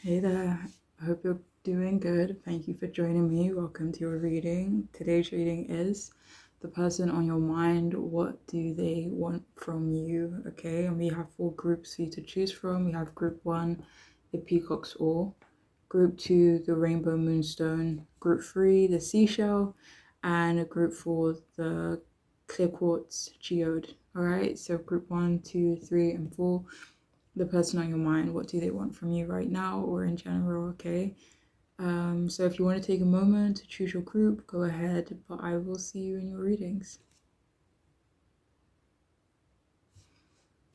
Hey there, I hope you're doing good. Thank you for joining me. Welcome to your reading. Today's reading is the person on your mind. What do they want from you? Okay, and we have 4 groups for you to choose from. We have group 1, the Peacock's Oar, group 2, the Rainbow Moonstone, group 3, the Seashell, and group 4, the Clear Quartz Geode. All right, so group 1, 2, 3, and 4, the person on your mind, what do they want from you right now or in general, okay? So if you want to take a moment to choose your group, go ahead, but I will see you in your readings.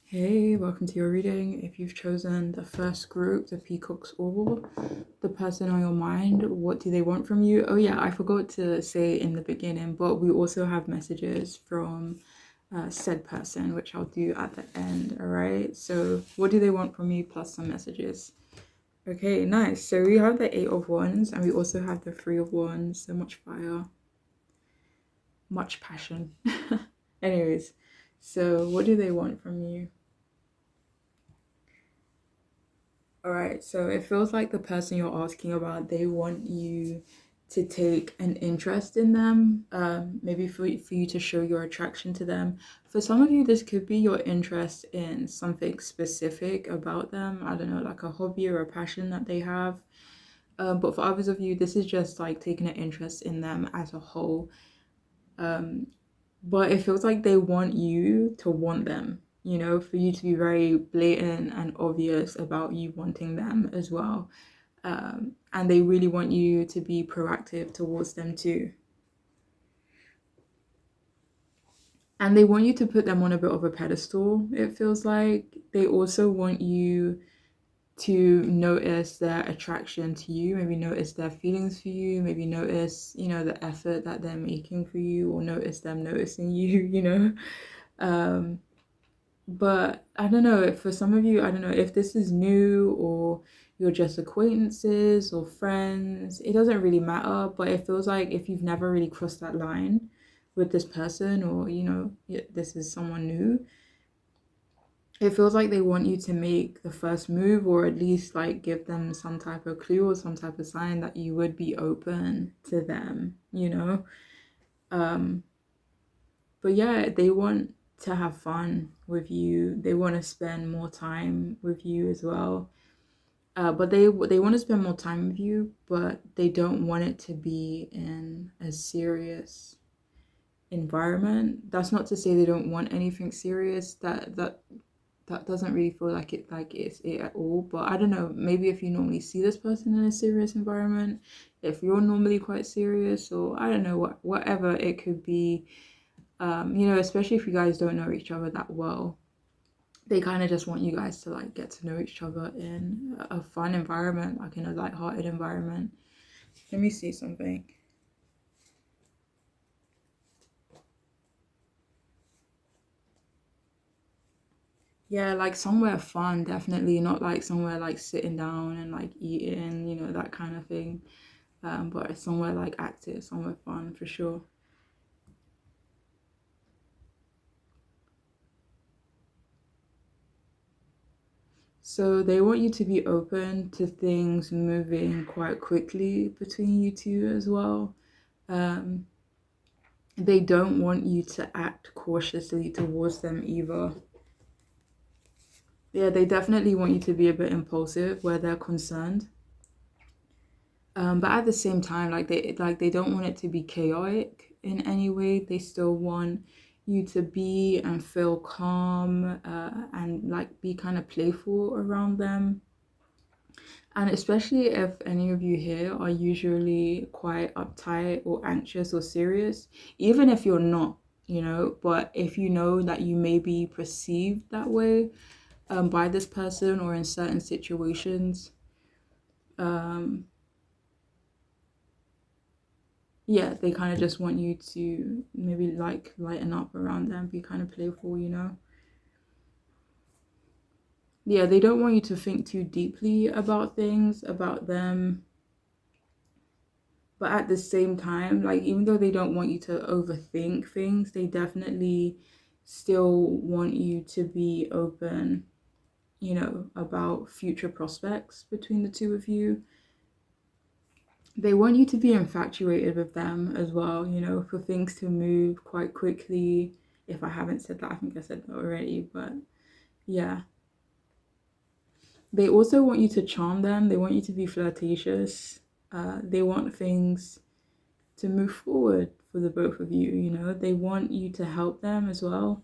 Hey, welcome to your reading. If you've chosen the first group, the Peacock's Oar, the person on your mind, what do they want from you? Oh yeah, I forgot to say in the beginning, but we also have messages from said person, which I'll do at the end, all right? So what do they want from me plus some messages? Okay, nice. So we have the 8 of Wands and we also have the 3 of Wands. So much fire, much passion. Anyways, so what do they want from you? All right, so it feels like the person you're asking about, they want you to take an interest in them, maybe for you to show your attraction to them. For some of you, this could be your interest in something specific about them. I don't know, like a hobby or a passion that they have. But for others of you, this is just like taking an interest in them as a whole. But it feels like they want you to want them, you know, for you to be very blatant and obvious about you wanting them as well. And they really want you to be proactive towards them too. And they want you to put them on a bit of a pedestal, it feels like. They also want you to notice their attraction to you, maybe notice their feelings for you, maybe notice, the effort that they're making for you, or notice them noticing you, Um, but I don't know, for some of you, I don't know if this is new or you're just acquaintances or friends, it doesn't really matter, but it feels like if you've never really crossed that line with this person, or, this is someone new, it feels like they want you to make the first move, or at least like give them some type of clue or some type of sign that you would be open to them. Um, but yeah, they want to have fun with you. They want to spend more time with you as well. But they want to spend more time with you, but they don't want it to be in a serious environment. That's not to say they don't want anything serious. That doesn't really feel like it's it at all. But I don't know, maybe if you normally see this person in a serious environment, if you're normally quite serious, or I don't know, whatever it could be, especially if you guys don't know each other that well, they kind of just want you guys to like get to know each other in a fun environment, like in a light-hearted environment. Let me see something. Yeah, like somewhere fun, definitely. Not like somewhere like sitting down and like eating, that kind of thing. But somewhere like active, somewhere fun for sure. So they want you to be open to things moving quite quickly between you two as well. Um, they don't want you to act cautiously towards them either. Yeah, they definitely want you to be a bit impulsive where they're concerned. But at the same time, like they don't want it to be chaotic in any way. They still want you to be and feel calm, and like be kind of playful around them. And especially if any of you here are usually quite uptight or anxious or serious, even if you're not, but if you know that you may be perceived that way, by this person or in certain situations, um, yeah, they kind of just want you to maybe like lighten up around them, be kind of playful. Yeah, they don't want you to think too deeply about things, about them. But at the same time, like even though they don't want you to overthink things, they definitely still want you to be open, about future prospects between the two of you. They want you to be infatuated with them as well, for things to move quite quickly. If I haven't said that, I think I said that already, but yeah. They also want you to charm them. They want you to be flirtatious. They want things to move forward for the both of you, They want you to help them as well.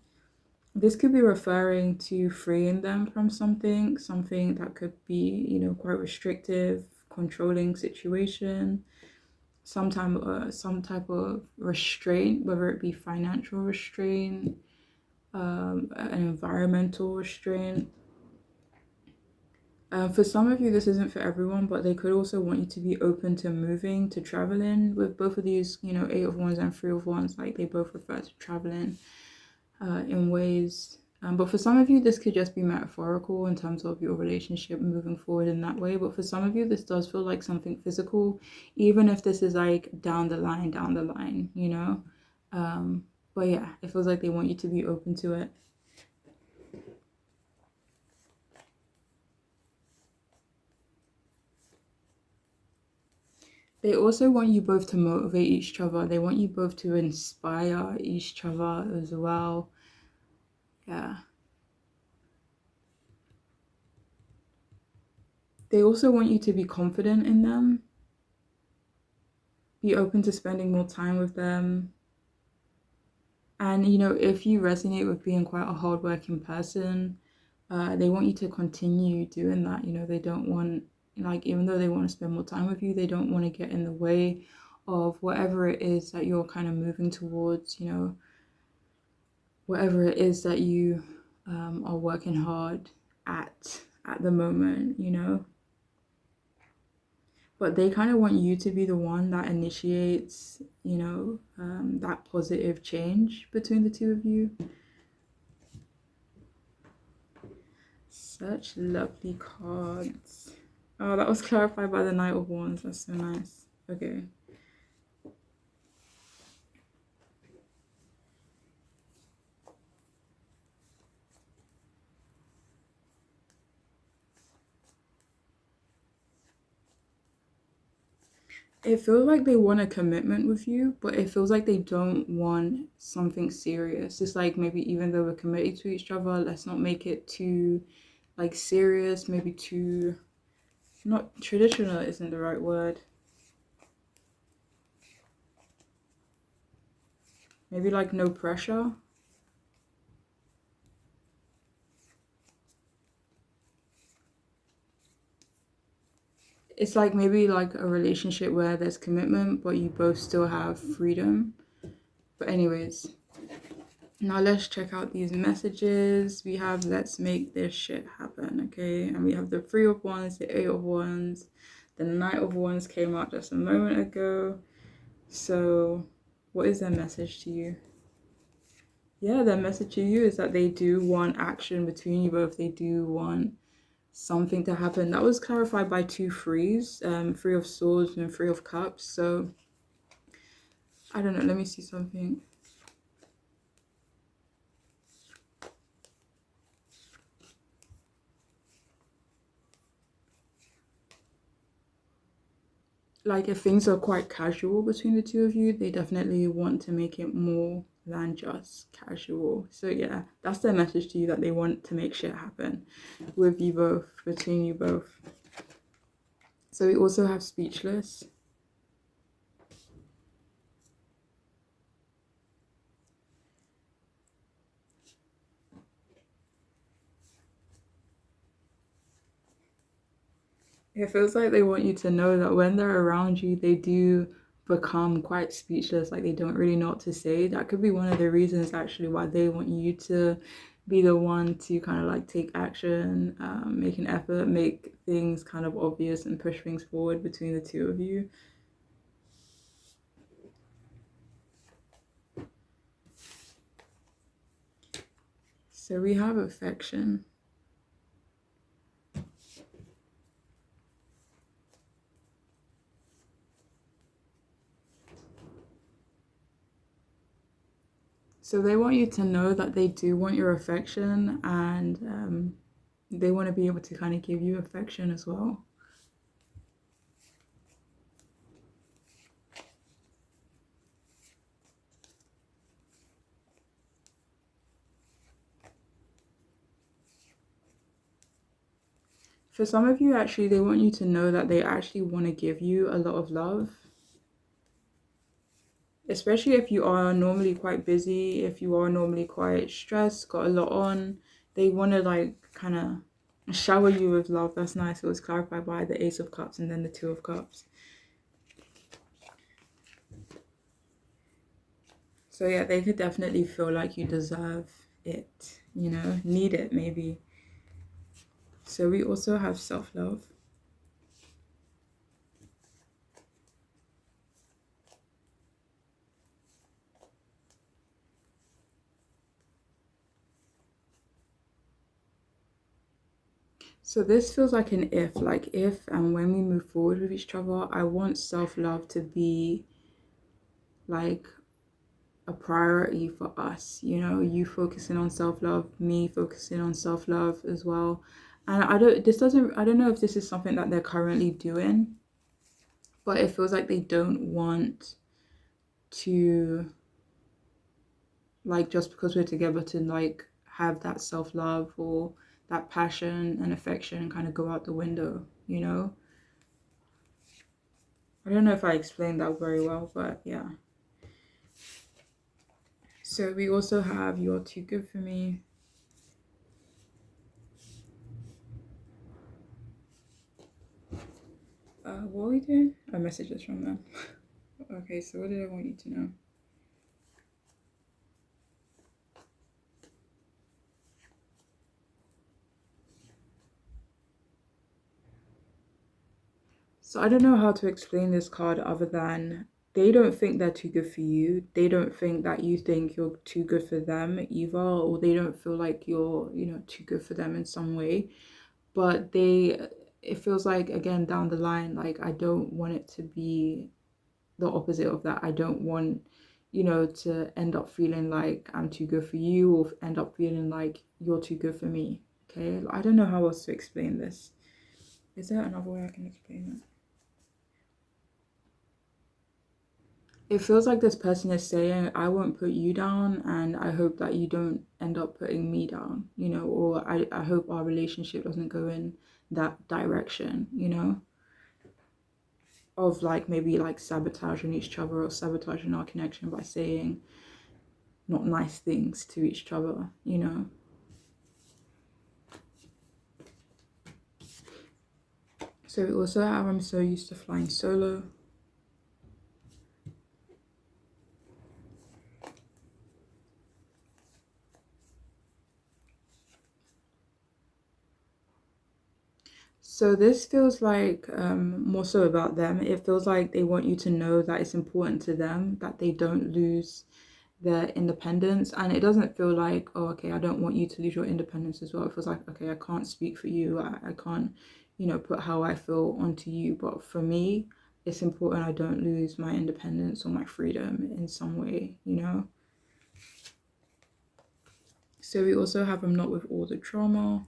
This could be referring to freeing them from something that could be, quite restrictive, controlling situation, some type of restraint, whether it be financial restraint, an environmental restraint. For some of you, this isn't for everyone, but they could also want you to be open to moving, to traveling. With both of these, Eight of Wands and Three of Wands, like they both refer to traveling in ways. But for some of you, this could just be metaphorical in terms of your relationship moving forward in that way. But for some of you, this does feel like something physical, even if this is like down the line, But yeah, it feels like they want you to be open to it. They also want you both to motivate each other. They want you both to inspire each other as well. Yeah. They also want you to be confident in them. Be open to spending more time with them. And, if you resonate with being quite a hardworking person, they want you to continue doing that. They don't want, even though they want to spend more time with you, they don't want to get in the way of whatever it is that you're kind of moving towards, whatever it is that you are working hard at the moment, But they kind of want you to be the one that initiates, that positive change between the two of you. Such lovely cards. Oh, that was clarified by the Knight of Wands. That's so nice. Okay. It feels like they want a commitment with you, but it feels like they don't want something serious. It's like maybe even though we're committed to each other, let's not make it too like serious, maybe too not traditional isn't the right word. Maybe like no pressure. It's like maybe like a relationship where there's commitment, but you both still have freedom. But anyways, now let's check out these messages. We have let's make this shit happen, okay? And we have the Three of Wands, the Eight of Wands, the Knight of Wands came out just a moment ago. So what is their message to you? Yeah, their message to you is that they do want action between you both. They do want something to happen. That was clarified by two threes, Three of Swords and Three of Cups. So I don't know, let me see something. Like if things are quite casual between the two of you, they definitely want to make it more than just casual. So yeah, that's their message to you, that they want to make shit happen with you both, between you both. So we also have Speechless. It feels like they want you to know that when they're around you, they do become quite speechless, like they don't really know what to say. That could be one of the reasons actually why they want you to be the one to kind of like take action, make an effort, make things kind of obvious and push things forward between the two of you. So we have affection. So they want you to know that they do want your affection, and They want to be able to kind of give you affection as well. For some of you, actually, they want you to know that they actually want to give you a lot of love. Especially if you are normally quite busy, if you are normally quite stressed, got a lot on, they want to like kind of shower you with love. That's nice. It was clarified by the Ace of Cups and then the Two of Cups. So yeah, they could definitely feel like you deserve it, you know, need it maybe. So we also have self-love. So this feels like an if, like if and when we move forward with each other, I want self-love to be like a priority for us, you know, you focusing on self-love, me focusing on self-love as well. And I don't know if this is something that they're currently doing, but it feels like they don't want to, like, just because we're together, to like have that self-love or that passion and affection kind of go out the window, you know. I don't know if I explained that very well, but yeah. So we also have You're Too Good For Me. What are we doing? A messages from them. Okay, so what did I want you to know? So I don't know how to explain this card other than they don't think they're too good for you. They don't think that you think you're too good for them either, or they don't feel like you're, you know, too good for them in some way. But it feels like, again, down the line, like I don't want it to be the opposite of that. I don't want, you know, to end up feeling like I'm too good for you or end up feeling like you're too good for me. Okay, I don't know how else to explain this. Is there another way I can explain it? It feels like this person is saying, I won't put you down, and I hope that you don't end up putting me down, you know, or I hope our relationship doesn't go in that direction, you know, of like maybe like sabotaging each other or sabotaging our connection by saying not nice things to each other, you know. So we also have I'm so used to flying solo. So this feels like more so about them. It feels like they want you to know that it's important to them that they don't lose their independence. And it doesn't feel like, oh, okay, I don't want you to lose your independence as well. It feels like, okay, I can't speak for you. I can't, you know, put how I feel onto you. But for me, it's important I don't lose my independence or my freedom in some way, you know? So we also have I'm not with all the drama.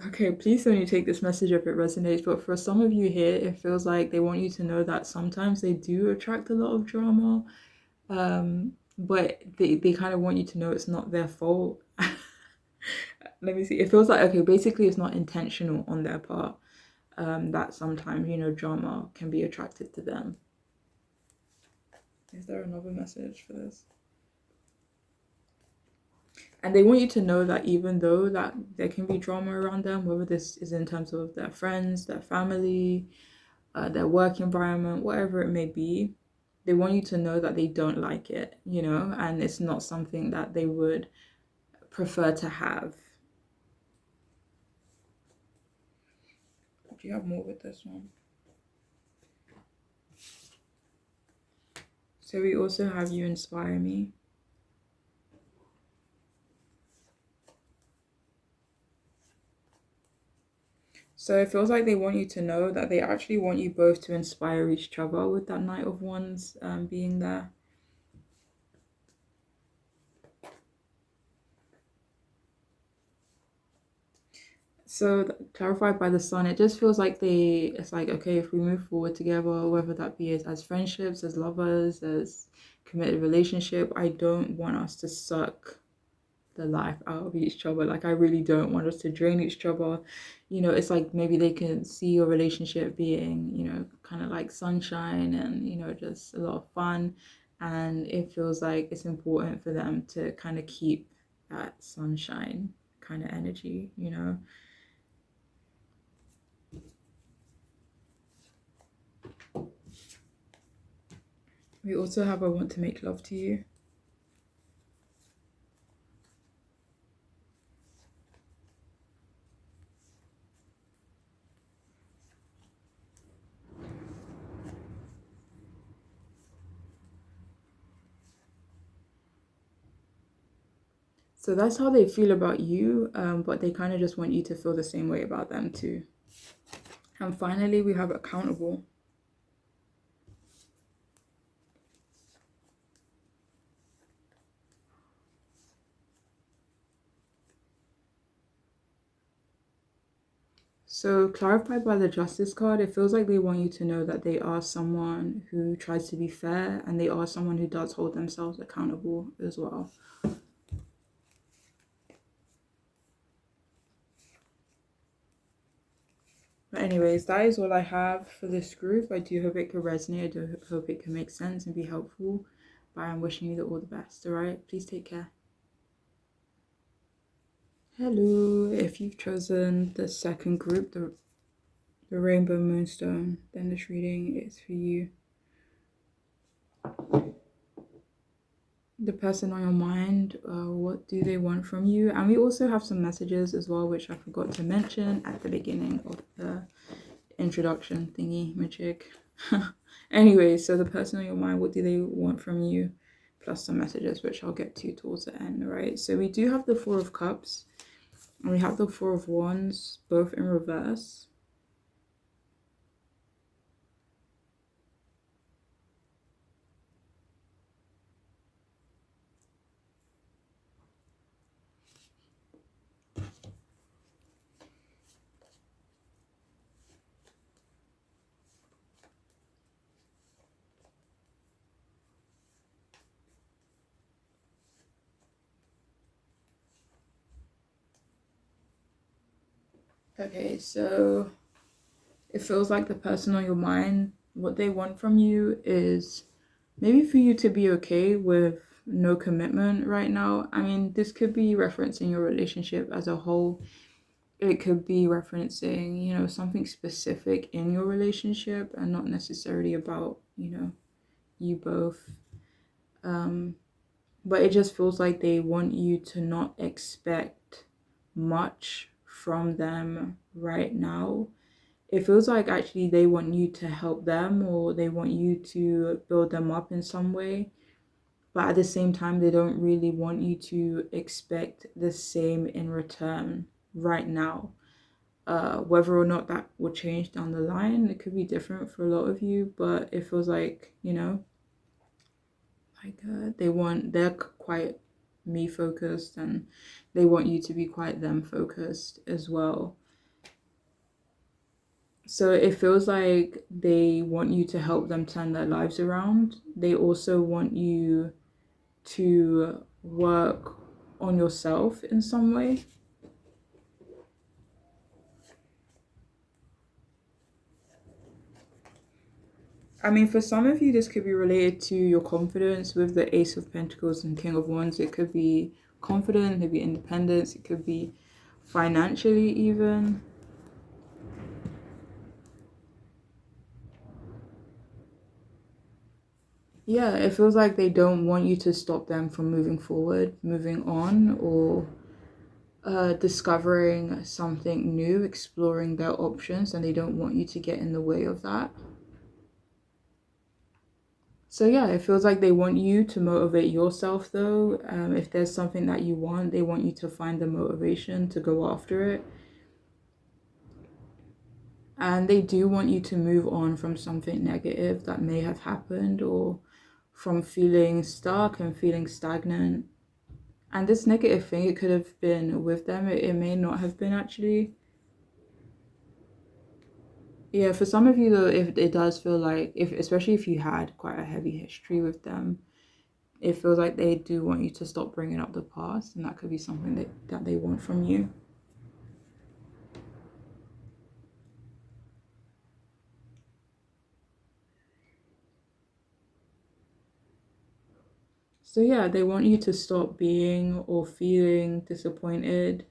Okay, please only take this message if it resonates. But for some of you here, it feels like they want you to know that sometimes they do attract a lot of drama. But they kind of want you to know it's not their fault. Let me see. It feels like, okay, basically it's not intentional on their part. That sometimes, you know, drama can be attracted to them. Is there another message for this? And they want you to know that even though that there can be drama around them, whether this is in terms of their friends, their family, their work environment, whatever it may be, they want you to know that they don't like it, you know, and it's not something that they would prefer to have. Do you have more with this one? So we also have You Inspire Me. So it feels like they want you to know that they actually want you both to inspire each other with that Knight of Wands being there. So clarified by the Sun, it just feels like it's like, okay, if we move forward together, whether that be as friendships, as lovers, as committed relationship, I don't want us to suck the life out of each other. Like, I really don't want us to drain each other. You know, it's like maybe they can see your relationship being, you know, kind of like sunshine and, you know, just a lot of fun. And it feels like it's important for them to kind of keep that sunshine kind of energy, you know. We also have I want to make love to you. So that's how they feel about you, but they kind of just want you to feel the same way about them too. And finally, we have accountable. So, clarified by the Justice card, it feels like they want you to know that they are someone who tries to be fair and they are someone who does hold themselves accountable as well. But anyways, that is all I have for this group. I do hope it could resonate. I do hope it can make sense and be helpful. But I'm wishing you all the best, alright? Please take care. Hello, if you've chosen the second group, the Rainbow Moonstone, then this reading is for you. The person on your mind, what do they want from you? And we also have some messages as well, which I forgot to mention at the beginning of the introduction thingy magic. Anyway, so the person on your mind, what do they want from you? Plus some messages, which I'll get to towards the end, right? So we do have the Four of Cups and we have the Four of Wands, both in reverse. Okay, so it feels like the person on your mind, what they want from you is maybe for you to be okay with no commitment right now. I mean, this could be referencing your relationship as a whole. It could be referencing, you know, something specific in your relationship and not necessarily about, you know, you both. But it just feels like they want you to not expect much from them right now. It feels like actually they want you to help them or they want you to build them up in some way. But at the same time, they don't really want you to expect the same in return right now. Whether or not that will change down the line, it could be different for a lot of you, but it feels like, you know, like they're quite me focused and they want you to be quite them focused as well. So it feels like they want you to help them turn their lives around. They also want you to work on yourself in some way. I mean, for some of you, this could be related to your confidence with the Ace of Pentacles and King of Wands. It could be confidence, it could be independence, it could be financially even. Yeah, it feels like they don't want you to stop them from moving forward, moving on, or discovering something new, exploring their options, and they don't want you to get in the way of that. So yeah, it feels like they want you to motivate yourself though. If there's something that you want, they want you to find the motivation to go after it. And they do want you to move on from something negative that may have happened, or from feeling stuck and feeling stagnant. And this negative thing, it could have been with them, it may not have been actually. Yeah, for some of you though, if it does feel like, if especially if you had quite a heavy history with them, it feels like they do want you to stop bringing up the past, and that could be something that they want from you. So yeah, they want you to stop being or feeling disappointed.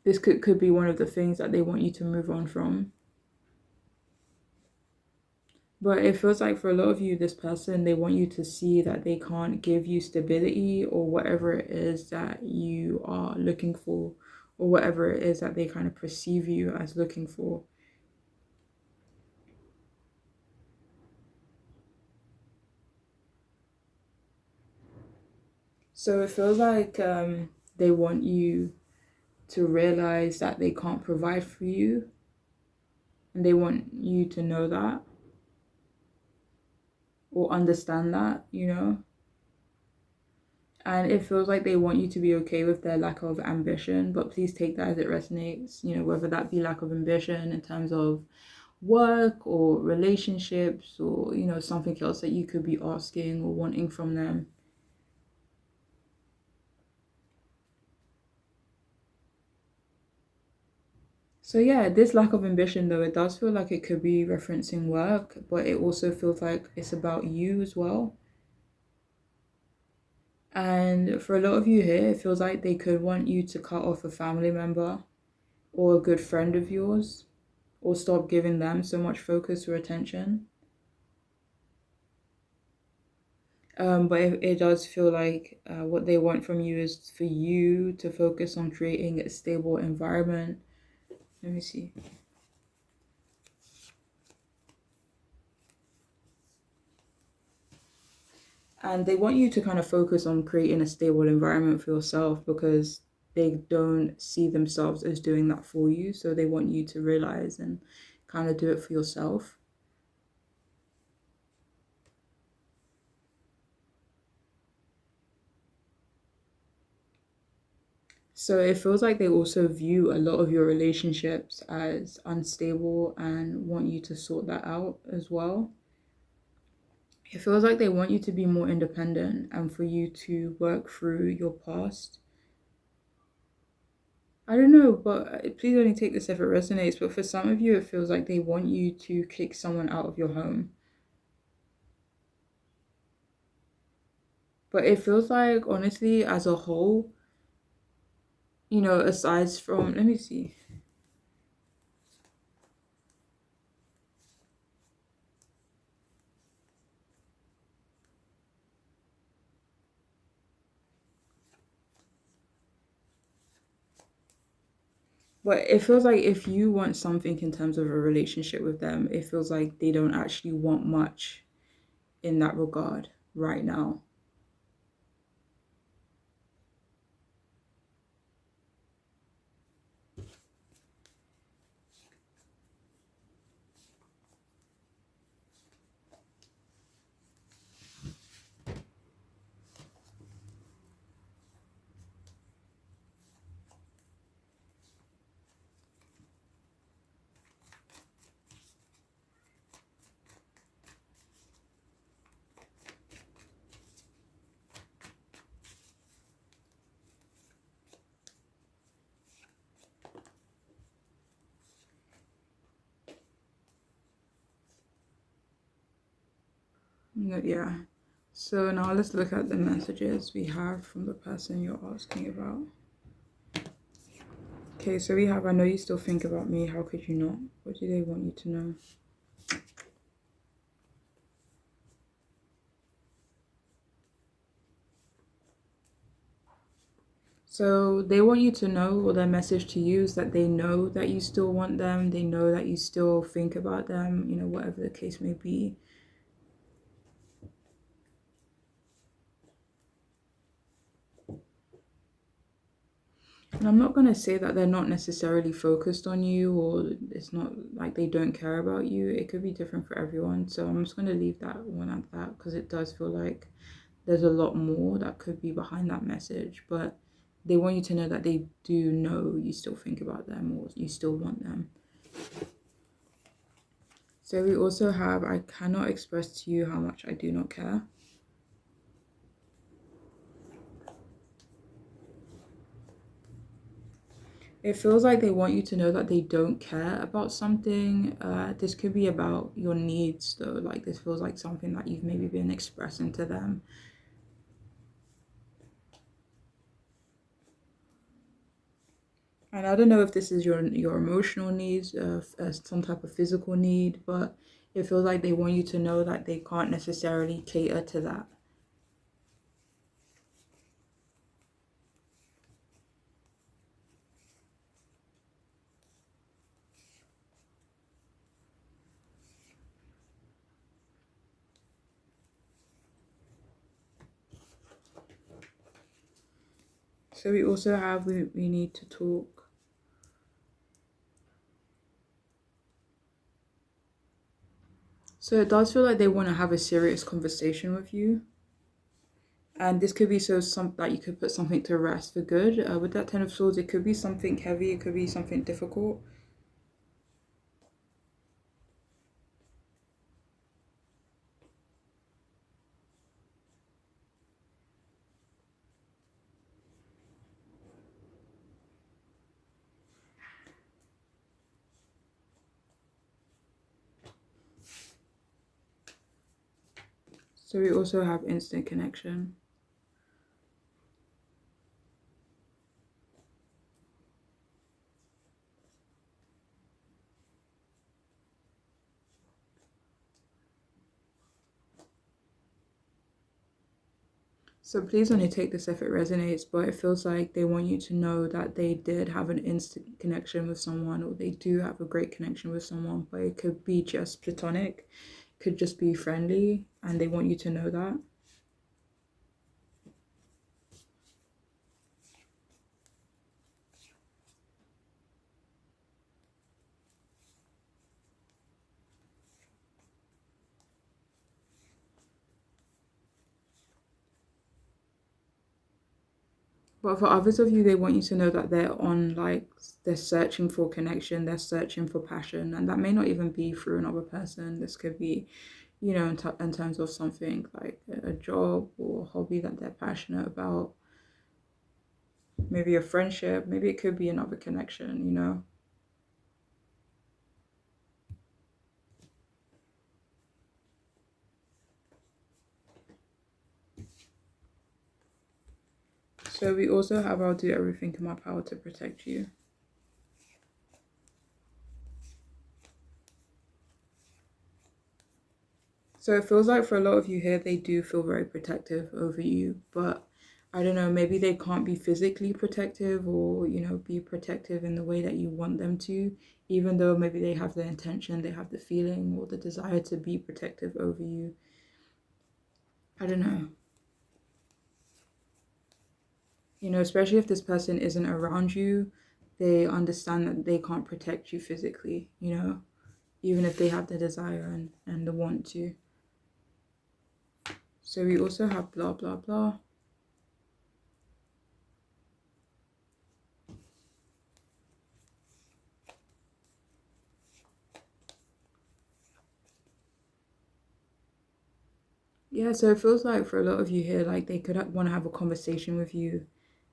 This could be one of the things that they want you to move on from. But it feels like for a lot of you, this person, they want you to see that they can't give you stability or whatever it is that you are looking for, or whatever it is that they kind of perceive you as looking for. So it feels like they want you to realize that they can't provide for you, and they want you to know that or understand that, you know? And it feels like they want you to be okay with their lack of ambition, but please take that as it resonates, you know, whether that be lack of ambition in terms of work or relationships, or, you know, something else that you could be asking or wanting from them. So yeah, this lack of ambition though, it does feel like it could be referencing work, but it also feels like it's about you as well. And for a lot of you here, it feels like they could want you to cut off a family member or a good friend of yours, or stop giving them so much focus or attention. But it does feel like what they want from you is for you to focus on creating a stable environment. Let me see. And they want you to kind of focus on creating a stable environment for yourself, because they don't see themselves as doing that for you. So they want you to realize and kind of do it for yourself. So it feels like they also view a lot of your relationships as unstable and want you to sort that out as well. It feels like they want you to be more independent and for you to work through your past. I don't know, but please only take this if it resonates. But for some of you, it feels like they want you to kick someone out of your home. But it feels like, honestly, as a whole, you know, aside from, let me see. But it feels like if you want something in terms of a relationship with them, it feels like they don't actually want much in that regard right now. Yeah. So now let's look at the messages we have from the person you're asking about. Okay, so we have, I know you still think about me. How could you not? What do they want you to know? So they want you to know, or their message to you is that they know that you still want them. They know that you still think about them, you know, whatever the case may be. And I'm not going to say that they're not necessarily focused on you or it's not like they don't care about you. It could be different for everyone. So I'm just going to leave that one at that because it does feel like there's a lot more that could be behind that message. But they want you to know that they do know you still think about them or you still want them. So we also have, I cannot express to you how much I do not care. It feels like they want you to know that they don't care about something. This could be about your needs though. Like this feels like something that you've maybe been expressing to them. And I don't know if this is your emotional needs, some type of physical need, but it feels like they want you to know that they can't necessarily cater to that. So we also have we need to talk. So it does feel like they want to have a serious conversation with you. And this could be so some that you could put something to rest for good. With that Ten of Swords, it could be something heavy, it could be something difficult. So we also have instant connection. So please only take this if it resonates, but it feels like they want you to know that they did have an instant connection with someone or they do have a great connection with someone, but it could be just platonic, could just be friendly, and they want you to know that. But for others of you, they want you to know that they're on, like, they're searching for connection, they're searching for passion, and that may not even be through another person. This could be, in terms of something like a job or a hobby that they're passionate about, maybe a friendship, maybe it could be another connection. So we also have I'll do everything in my power to protect you. So it feels like for a lot of you here, they do feel very protective over you, but I don't know, maybe they can't be physically protective or, be protective in the way that you want them to, even though maybe they have the intention, they have the feeling or the desire to be protective over you. I don't know. Especially if this person isn't around you, they understand that they can't protect you physically, even if they have the desire and the want to. So we also have blah, blah, blah. Yeah, so it feels like for a lot of you here, like they could want to have a conversation with you.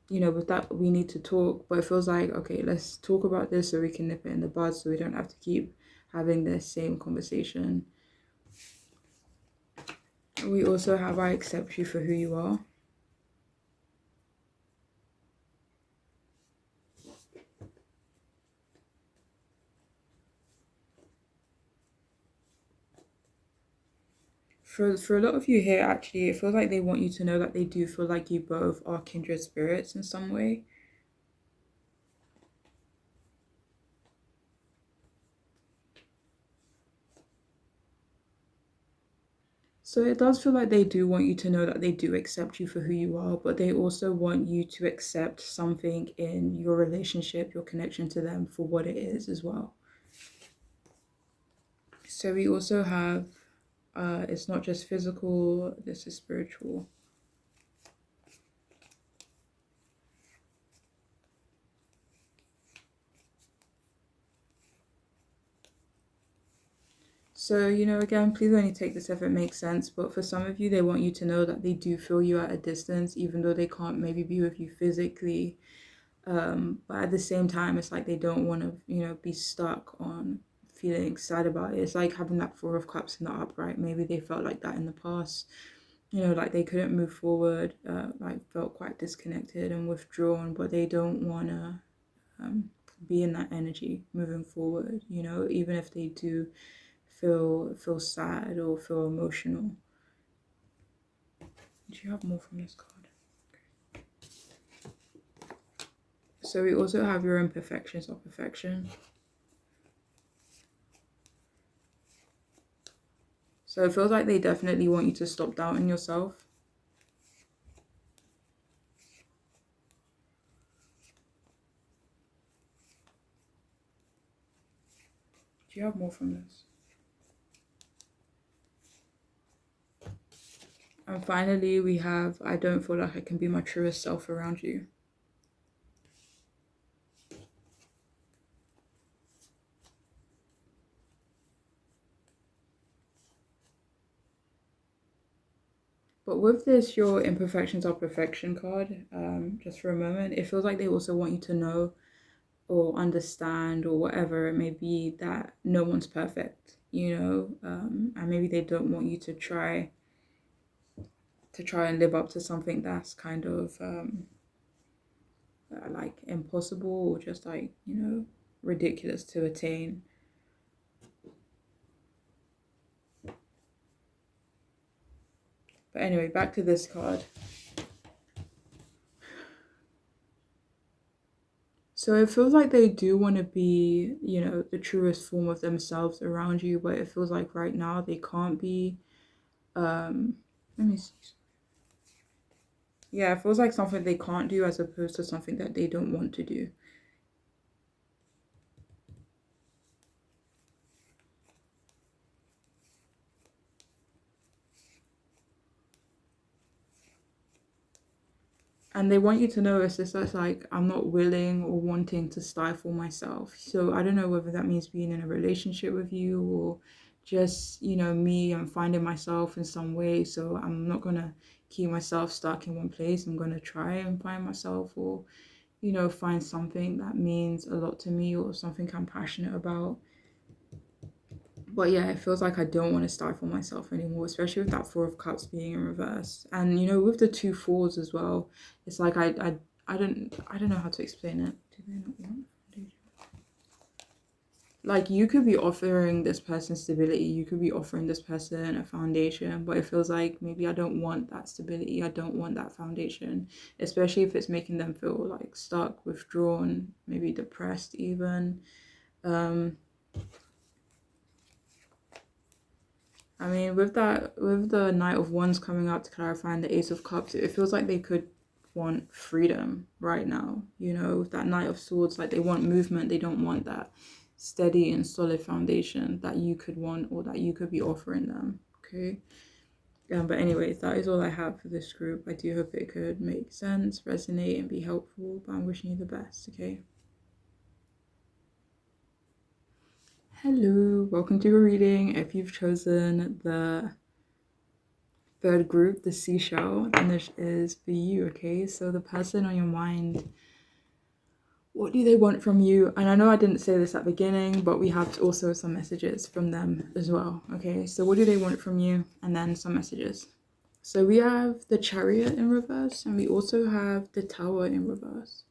With that, we need to talk, but it feels like, okay, let's talk about this so we can nip it in the bud so we don't have to keep having the same conversation. We also have I accept you for who you are. For a lot of you here, actually, it feels like they want you to know that they do feel like you both are kindred spirits in some way. So it does feel like they do want you to know that they do accept you for who you are, but they also want you to accept something in your relationship, your connection to them for what it is as well. So we also have, it's not just physical, this is spiritual. So, again, please only take this if it makes sense. But for some of you, they want you to know that they do feel you at a distance, even though they can't maybe be with you physically. But at the same time, it's like they don't want to, be stuck on feeling sad about it. It's like having that Four of Cups in the upright. Maybe they felt like that in the past, like they couldn't move forward, like felt quite disconnected and withdrawn, but they don't want to be in that energy moving forward, even if they do feel sad or feel emotional. Do you have more from this card? Okay. So we also have your imperfections or perfection. So it feels like they definitely want you to stop doubting yourself. Do you have more from this? And finally, we have, I don't feel like I can be my truest self around you. But with this, your imperfections are perfection card, just for a moment, it feels like they also want you to know or understand or whatever it may be that no one's perfect, and maybe they don't want you to try and live up to something that's kind of like impossible or just like ridiculous to attain. But anyway, back to this card. So it feels like they do want to be, the truest form of themselves around you, but it feels like right now they can't be. Let me see. Yeah, it feels like something they can't do as opposed to something that they don't want to do. And they want you to know it's just like I'm not willing or wanting to stifle myself. So I don't know whether that means being in a relationship with you or just, me, I'm finding myself in some way. So I'm not gonna keep myself stuck in one place. I'm gonna try and find myself or, find something that means a lot to me or something I'm passionate about. But yeah, it feels like I don't want to stifle myself anymore, especially with that Four of Cups being in reverse. And with the two fours as well, it's like I don't know how to explain it. Do they not want foundation? Like you could be offering this person stability, you could be offering this person a foundation, but it feels like maybe I don't want that stability, I don't want that foundation, especially if it's making them feel like stuck, withdrawn, maybe depressed even. I mean, with the Knight of Wands coming out to clarify and the Ace of Cups, it feels like they could want freedom right now. With that Knight of Swords, like they want movement. They don't want that steady and solid foundation that you could want or that you could be offering them. Okay. But anyways, that is all I have for this group. I do hope it could make sense, resonate, and be helpful. But I'm wishing you the best. Okay. Hello, welcome to your reading. If you've chosen the third group, the seashell, and this is for you. Okay, so the person on your mind, what do they want from you? And I know I didn't say this at the beginning, but we have also some messages from them as well. Okay, so what do they want from you? And then some messages. So we have the Chariot in reverse, and we also have the Tower in reverse.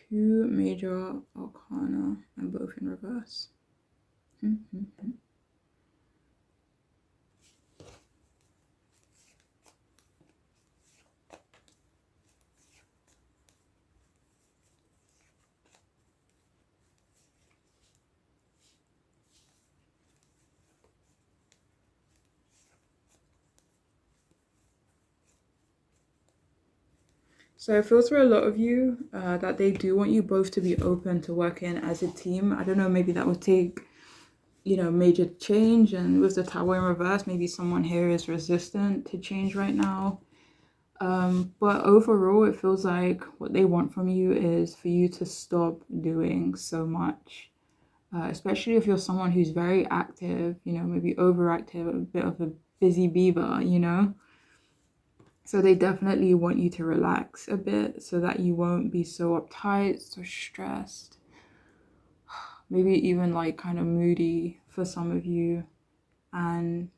Two major arcana and both in reverse. So it feels for a lot of you that they do want you both to be open to working as a team. I don't know, maybe that would take, major change. And with the tower in reverse, maybe someone here is resistant to change right now. But overall, it feels like what they want from you is for you to stop doing so much. Especially if you're someone who's very active, maybe overactive, a bit of a busy beaver. So they definitely want you to relax a bit so that you won't be so uptight, so stressed, maybe even like kind of moody for some of you. And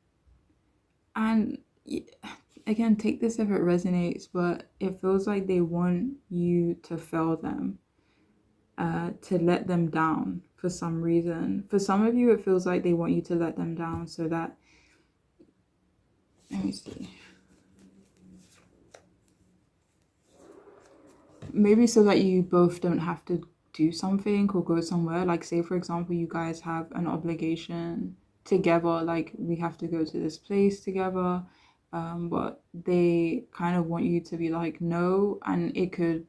again, take this if it resonates, but it feels like they want you to fail them, to let them down for some reason. For some of you, it feels like they want you to let them down so that, let me see, maybe so that you both don't have to do something or go somewhere. Like, say, for example, you guys have an obligation together, like, we have to go to this place together. But they kind of want you to be like, no, and it could,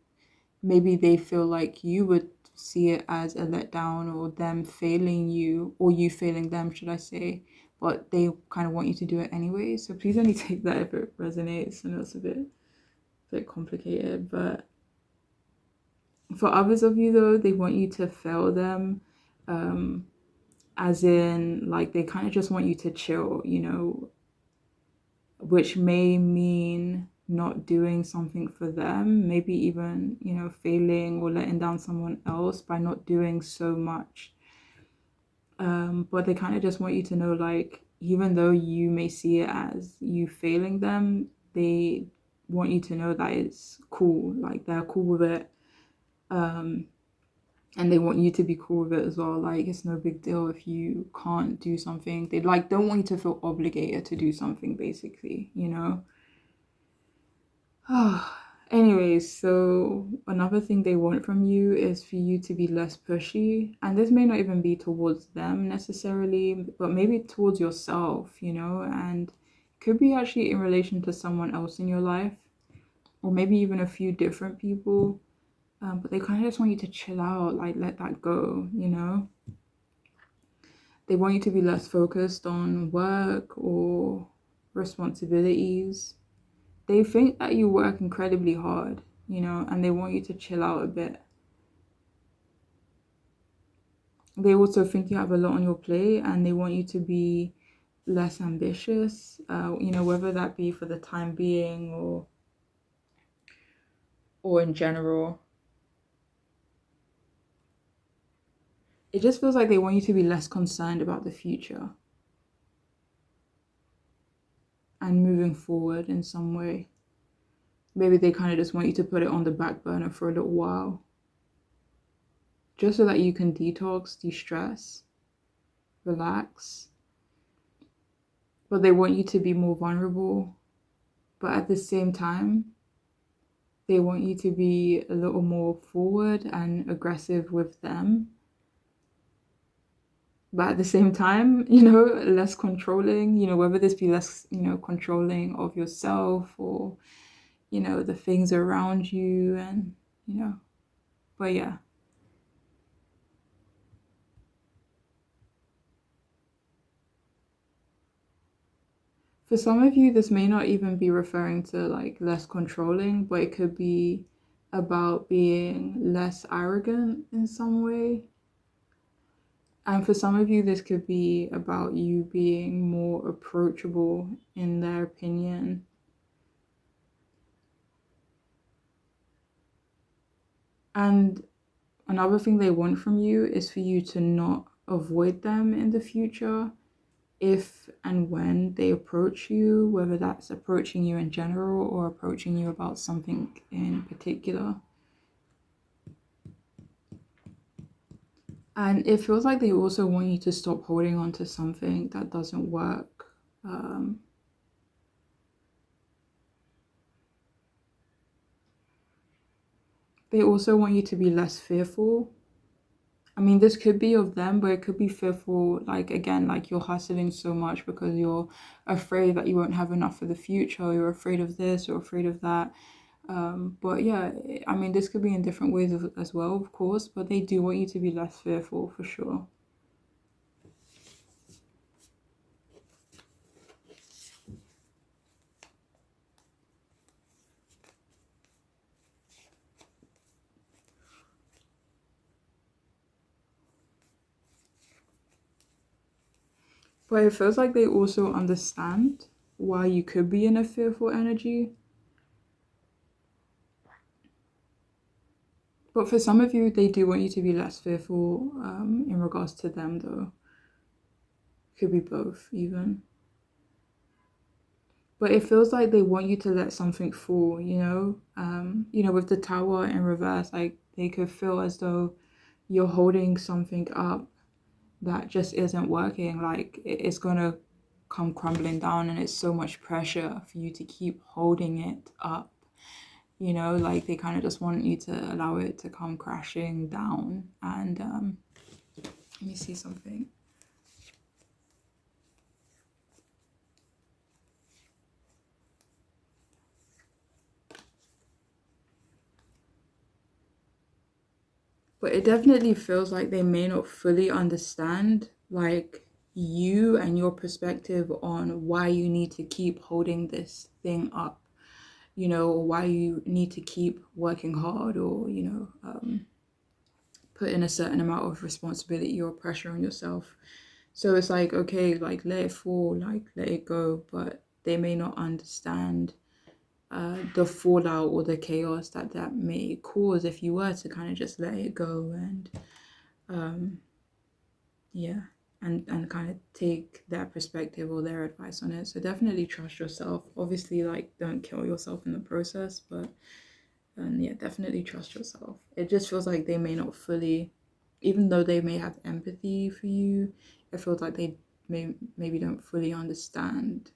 maybe they feel like you would see it as a letdown or them failing you or you failing them, should I say, but they kind of want you to do it anyway. So please only take that if it resonates. I know it's a bit complicated, but for others of you though, they want you to fail them, as in like they kind of just want you to chill, which may mean not doing something for them, maybe even, failing or letting down someone else by not doing so much. But they kind of just want you to know, like, even though you may see it as you failing them, they want you to know that it's cool, like they're cool with it. And they want you to be cool with it as well. Like, it's no big deal if you can't do something. They like don't want you to feel obligated to do something, basically. Anyways, so another thing they want from you is for you to be less pushy. And this may not even be towards them necessarily, but maybe towards yourself, and could be actually in relation to someone else in your life, or maybe even a few different people. But they kind of just want you to chill out, like let that go. They want you to be less focused on work or responsibilities. They think that you work incredibly hard, and they want you to chill out a bit. They also think you have a lot on your plate and they want you to be less ambitious, whether that be for the time being or in general. It just feels like they want you to be less concerned about the future and moving forward in some way. Maybe they kind of just want you to put it on the back burner for a little while, just so that you can detox, de-stress, relax. But they want you to be more vulnerable. But at the same time, they want you to be a little more forward and aggressive with them. But at the same time, less controlling, whether this be less, controlling of yourself or, the things around you and, but yeah. For some of you, this may not even be referring to like less controlling, but it could be about being less arrogant in some way. And for some of you, this could be about you being more approachable in their opinion. And another thing they want from you is for you to not avoid them in the future if and when they approach you, whether that's approaching you in general or approaching you about something in particular. And it feels like they also want you to stop holding on to something that doesn't work. They also want you to be less fearful. I mean, this could be of them, but it could be fearful, like, again, like you're hustling so much because you're afraid that you won't have enough for the future, you're afraid of this or afraid of that. But yeah, I mean, this could be in different ways as well, of course, but they do want you to be less fearful for sure. But it feels like they also understand why you could be in a fearful energy. But for some of you, they do want you to be less fearful in regards to them, though. Could be both, even. But it feels like they want you to let something fall, you know? With the tower in reverse, like they could feel as though you're holding something up that just isn't working. Like it's gonna come crumbling down, and it's so much pressure for you to keep holding it up. Like they kind of just want you to allow it to come crashing down. And let me see something. But it definitely feels like they may not fully understand, like, you and your perspective on why you need to keep holding this thing up, or why you need to keep working hard, or, put in a certain amount of responsibility or pressure on yourself. So it's like, okay, like, let it fall, like, let it go. But they may not understand the fallout or the chaos that may cause if you were to kind of just let it go. And yeah, and kind of take their perspective or their advice on it. So definitely trust yourself. Obviously, like, don't kill yourself in the process, but and yeah, definitely trust yourself. It just feels like they may not fully, even though they may have empathy for you, it feels like they maybe don't fully understand.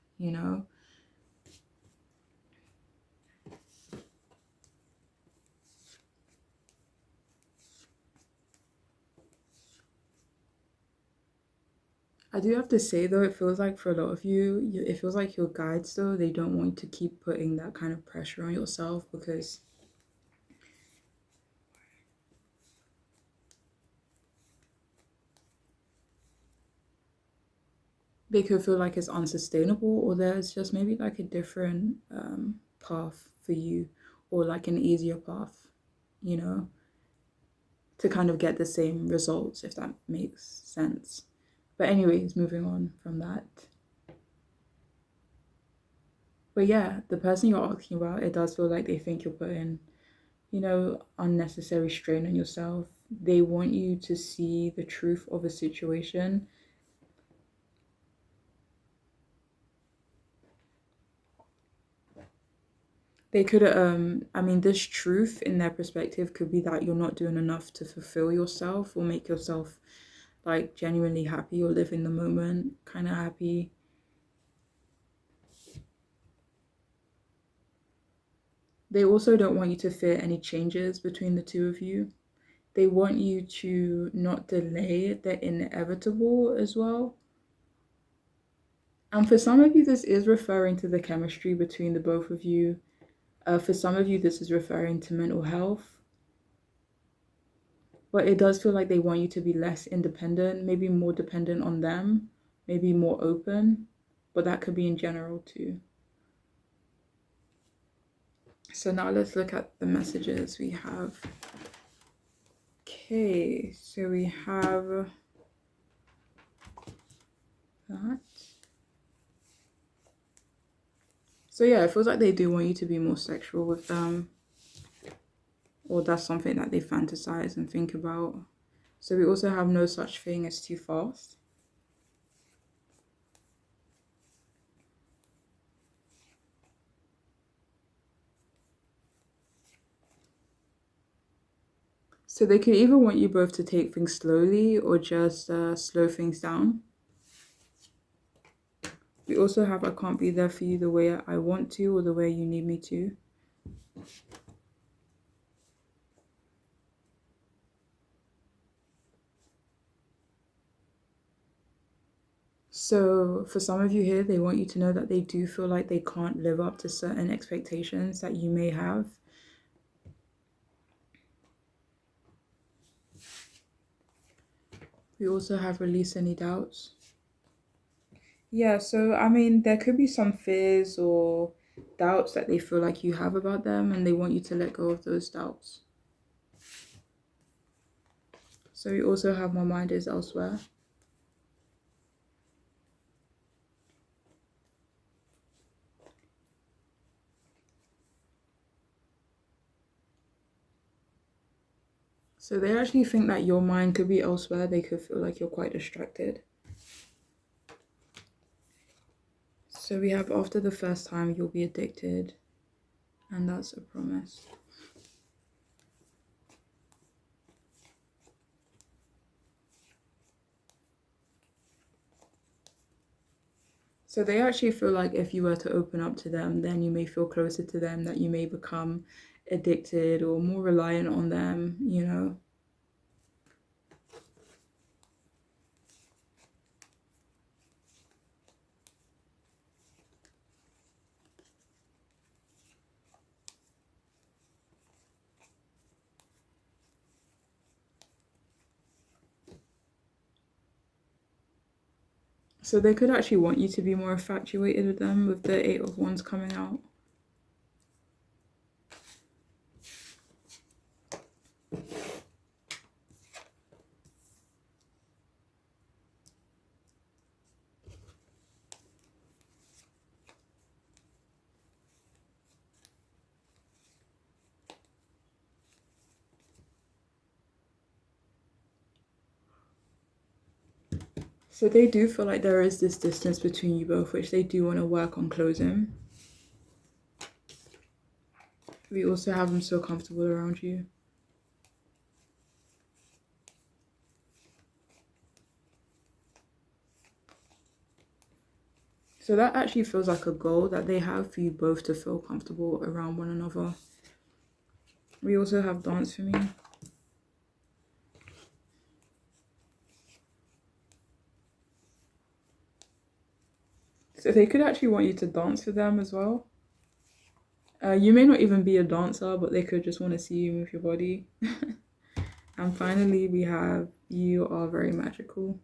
I do have to say though, it feels like for a lot of you, it feels like your guides though, they don't want to keep putting that kind of pressure on yourself, because they could feel like it's unsustainable, or there's just maybe like a different path for you, or like an easier path, you know, to kind of get the same results, if that makes sense. But anyways, moving on from that. But yeah, the person you're asking about, it does feel like they think you're putting, unnecessary strain on yourself. They want you to see the truth of a situation. They could, I mean, this truth in their perspective could be that you're not doing enough to fulfill yourself or make yourself like genuinely happy or live in the moment kind of happy. They also don't want you to fear any changes between the two of you. They want you to not delay the inevitable as well. And for some of you, this is referring to the chemistry between the both of you. For some of you, this is referring to mental health. But it does feel like they want you to be less independent, maybe more dependent on them, maybe more open. But that could be in general too. So now let's look at the messages we have. Okay, so we have that. So yeah, it feels like they do want you to be more sexual with them, or that's something that they fantasize and think about. So we also have no such thing as too fast. So they could either want you both to take things slowly or just slow things down. We also have I can't be there for you the way I want to or the way you need me to. So for some of you here, they want you to know that they do feel like they can't live up to certain expectations that you may have. We also have release any doubts. Yeah, so I mean, there could be some fears or doubts that they feel like you have about them, and they want you to let go of those doubts. So we also have my mind is elsewhere. So they actually think that your mind could be elsewhere. They could feel like you're quite distracted. So we have after the first time, you'll be addicted, and that's a promise. So they actually feel like if you were to open up to them, then you may feel closer to them, that you may become addicted or more reliant on them, you know. So they could actually want you to be more infatuated with them with the Eight of Wands coming out. So they do feel like there is this distance between you both, which they do want to work on closing. We also have them so comfortable around you. So that actually feels like a goal that they have for you both to feel comfortable around one another. We also have dance for me. So they could actually want you to dance for them as well. You may not even be a dancer, but they could just want to see you move your body. And finally, we have you are very magical.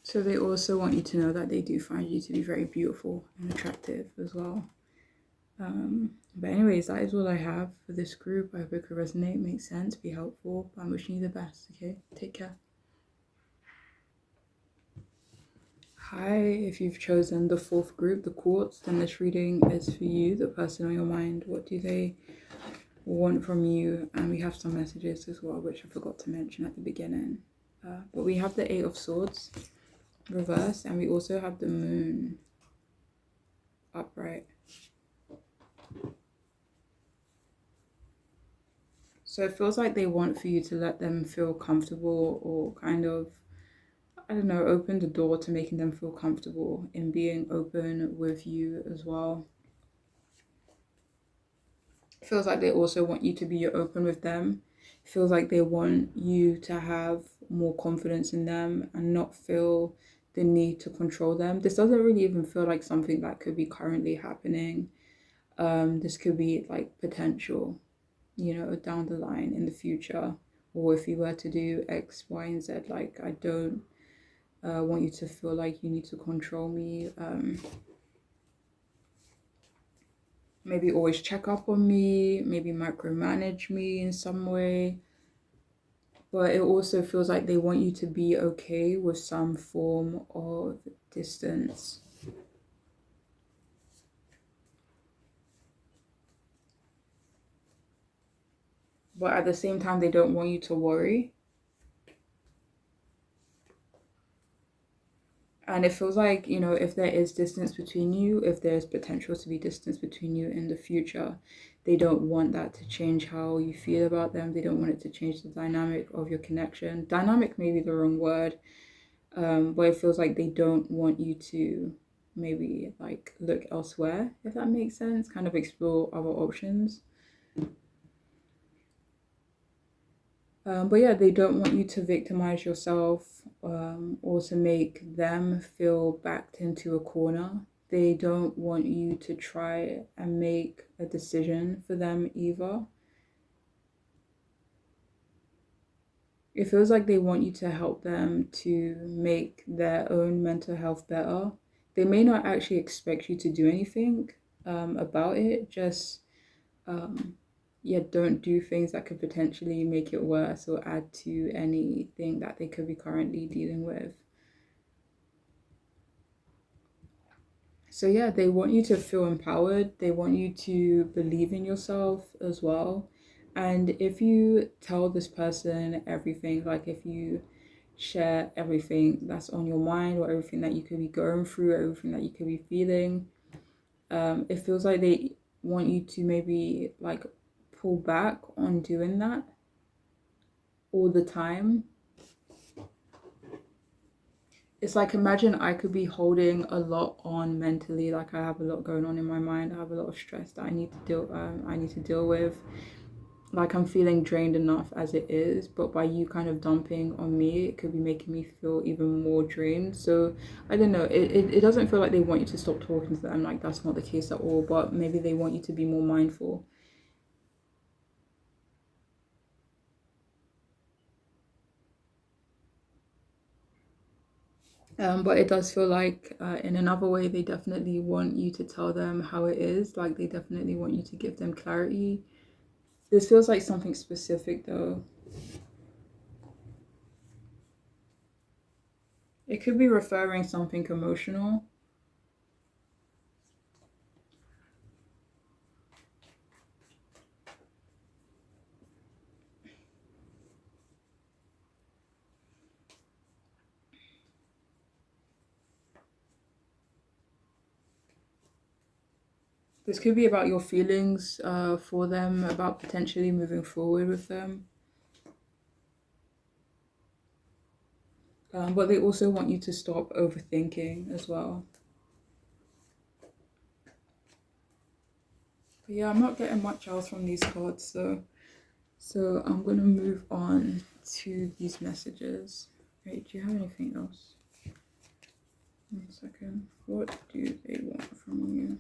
So they also want you to know that they do find you to be very beautiful and attractive as well. But anyways, that is all I have for this group. I hope it could resonate, make sense, be helpful. I'm wishing you the best, okay? Take care. Hi, if you've chosen the fourth group, the quartz, then this reading is for you, the person on your mind. What do they want from you? And we have some messages as well, which I forgot to mention at the beginning. But we have the Eight of Swords reverse, and we also have the Moon upright. So it feels like they want for you to let them feel comfortable, or kind of, I don't know, open the door to making them feel comfortable in being open with you as well. It feels like they also want you to be open with them. It feels like they want you to have more confidence in them and not feel the need to control them. This doesn't really even feel like something that could be currently happening. This could be like potential, you know, down the line in the future. Or if you were to do X, Y, and Z, like I don't want you to feel like you need to control me. Maybe always check up on me, maybe micromanage me in some way. But it also feels like they want you to be okay with some form of distance. But at the same time, they don't want you to worry. And it feels like, you know, if there is distance between you, if there's potential to be distance between you in the future, they don't want that to change how you feel about them. They don't want it to change the dynamic of your connection. Dynamic may be the wrong word, but it feels like they don't want you to maybe like look elsewhere, if that makes sense, kind of explore other options. But yeah, they don't want you to victimize yourself, or to make them feel backed into a corner. They don't want you to try and make a decision for them either. It feels like they want you to help them to make their own mental health better. They may not actually expect you to do anything about it, just um, yeah, don't do things that could potentially make it worse or add to anything that they could be currently dealing with. So yeah, they want you to feel empowered. They want you to believe in yourself as well. And if you tell this person everything, like if you share everything that's on your mind or everything that you could be going through, everything that you could be feeling, it feels like they want you to maybe like pull back on doing that all the time. It's like, imagine I could be holding a lot on mentally, like I have a lot going on in my mind, I have a lot of stress that I need to deal with, like I'm feeling drained enough as it is, but by you kind of dumping on me, it could be making me feel even more drained. So I don't know, it doesn't feel like they want you to stop talking to them, like that's not the case at all, but maybe they want you to be more mindful. But it does feel like, in another way, they definitely want you to tell them how it is. Like they definitely want you to give them clarity. This feels like something specific, though. It could be referring something emotional. This could be about your feelings for them, about potentially moving forward with them. But they also want you to stop overthinking as well. But yeah, I'm not getting much else from these cards, so I'm gonna move on to these messages. Wait, do you have anything else? 1 second. What do they want from you?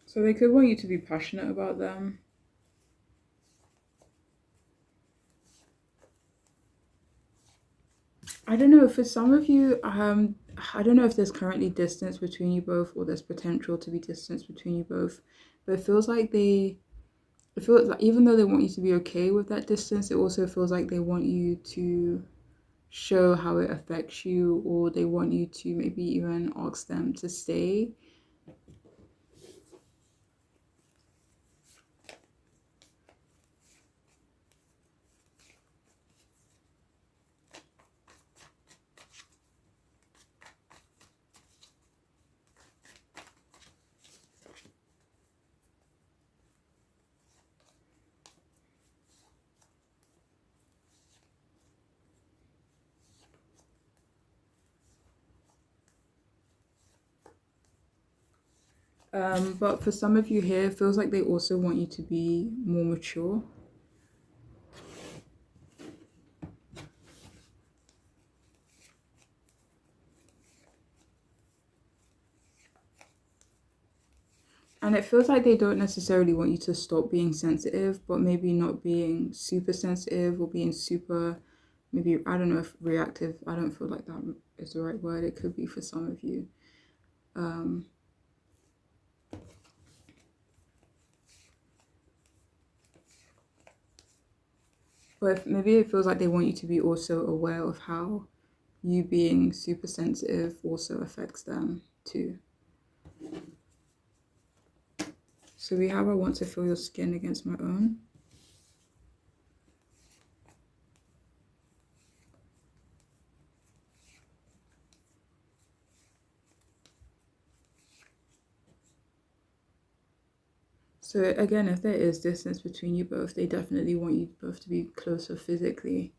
So they could want you to be passionate about them. I don't know, for some of you, I don't know if there's currently distance between you both or there's potential to be distance between you both, but it feels like even though they want you to be okay with that distance, it also feels like they want you to show how it affects you, or they want you to maybe even ask them to stay. But for some of you here, it feels like they also want you to be more mature. And it feels like they don't necessarily want you to stop being sensitive, but maybe not being super sensitive or being super, maybe, I don't know if reactive, I don't feel like that is the right word. It could be for some of you. Um, but maybe it feels like they want you to be also aware of how you being super sensitive also affects them too. So we have, I want to feel your skin against my own. So again, if there is distance between you both, they definitely want you both to be closer physically.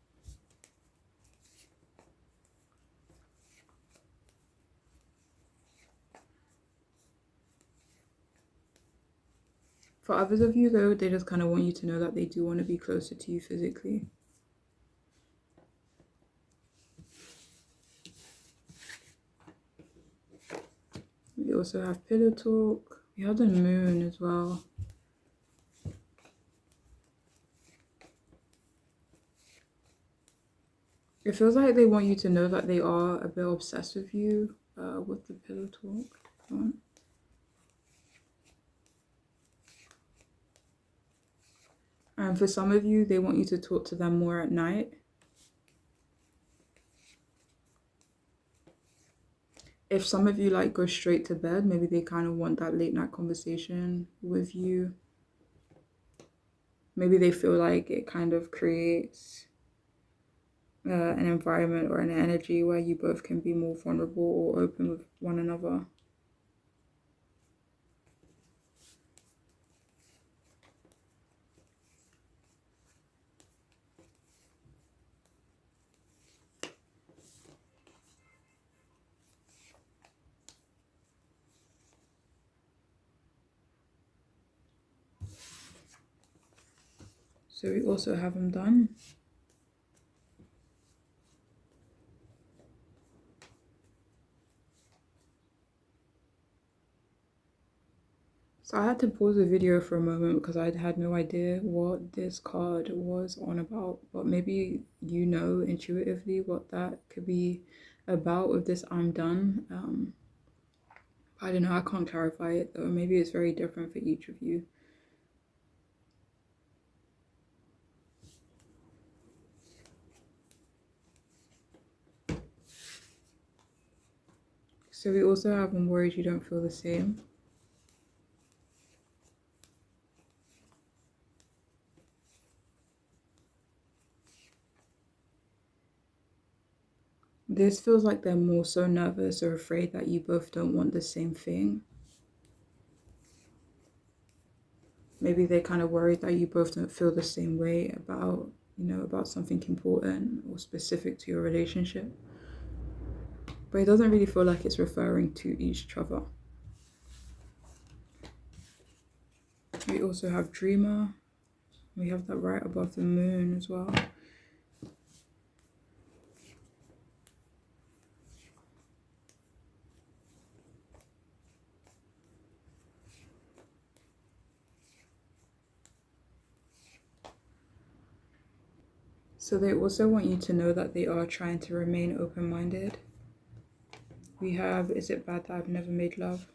For others of you though, they just kind of want you to know that they do want to be closer to you physically. We also have pillow talk. We have the moon as well. It feels like they want you to know that they are a bit obsessed with you with the pillow talk. And for some of you, they want you to talk to them more at night. If some of you like go straight to bed, maybe they kind of want that late night conversation with you. Maybe they feel like it kind of creates an environment or an energy where you both can be more vulnerable or open with one another. So we also have them done. So I had to pause the video for a moment because I had no idea what this card was on about, but maybe you know intuitively what that could be about with this I'm done. I don't know, I can't clarify it though. Maybe it's very different for each of you. So we also have I'm worried you don't feel the same. This feels like they're more so nervous or afraid that you both don't want the same thing. Maybe they're kind of worried that you both don't feel the same way about, about something important or specific to your relationship. But it doesn't really feel like it's referring to each other. We also have Dreamer. We have that right above the moon as well. So they also want you to know that they are trying to remain open-minded. We have, is it bad that I've never made love?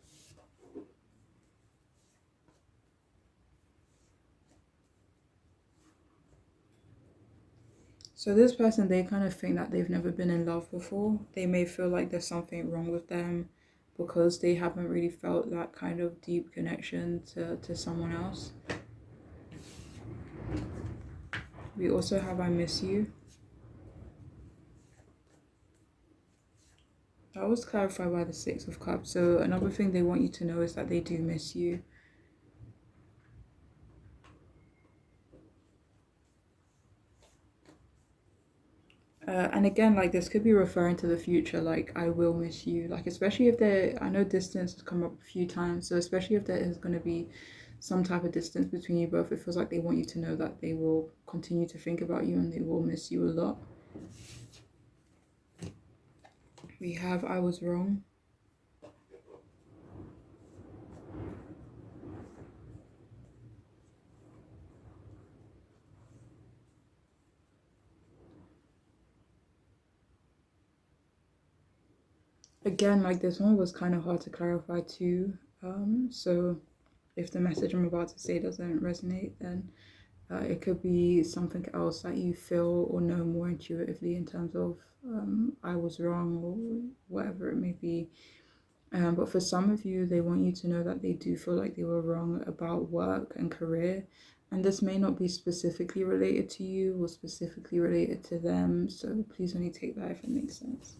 So this person, they kind of think that they've never been in love before. They may feel like there's something wrong with them because they haven't really felt that kind of deep connection to someone else. We also have I miss you. That was clarified by the Six of Cups. So another thing they want you to know is that they do miss you. And again, like this could be referring to the future, like I will miss you. Like especially if there, I know distance has come up a few times, so especially if there is going to be some type of distance between you both, it feels like they want you to know that they will continue to think about you and they will miss you a lot. We have I was wrong. Again, like this one was kind of hard to clarify too. So if the message I'm about to say doesn't resonate, then it could be something else that you feel or know more intuitively in terms of I was wrong or whatever it may be. But for some of you, they want you to know that they do feel like they were wrong about work and career. And this may not be specifically related to you or specifically related to them. So please only take that if it makes sense.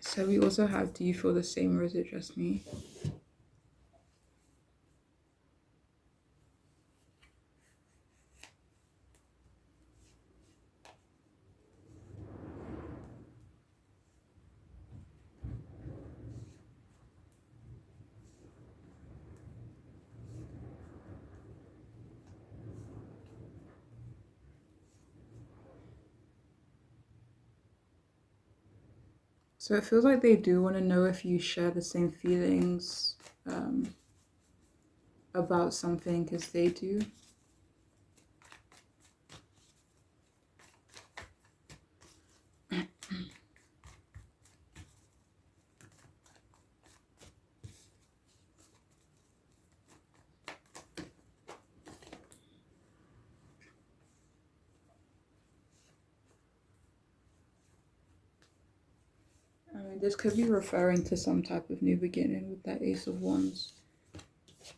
So we also have, do you feel the same or is it just me? So it feels like they do want to know if you share the same feelings about something as they do. I mean, this could be referring to some type of new beginning with that Ace of Wands.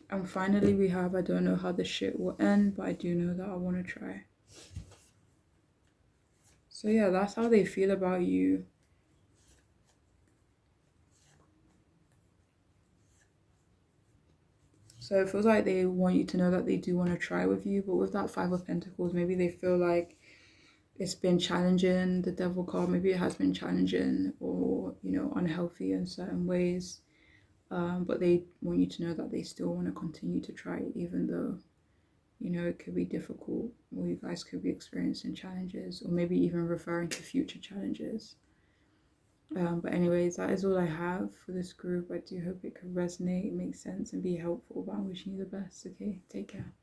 And finally we have, I don't know how this shit will end, but I do know that I want to try. So yeah, that's how they feel about you. So it feels like they want you to know that they do want to try with you, but with that Five of Pentacles, maybe they feel like it's been challenging, the Devil card, maybe it has been challenging or, you know, unhealthy in certain ways. But they want you to know that they still want to continue to try it, even though, you know, it could be difficult, or you guys could be experiencing challenges, or maybe even referring to future challenges. But anyways, that is all I have for this group. I do hope it could resonate, make sense, and be helpful. But I'm wishing you the best. Okay, take care.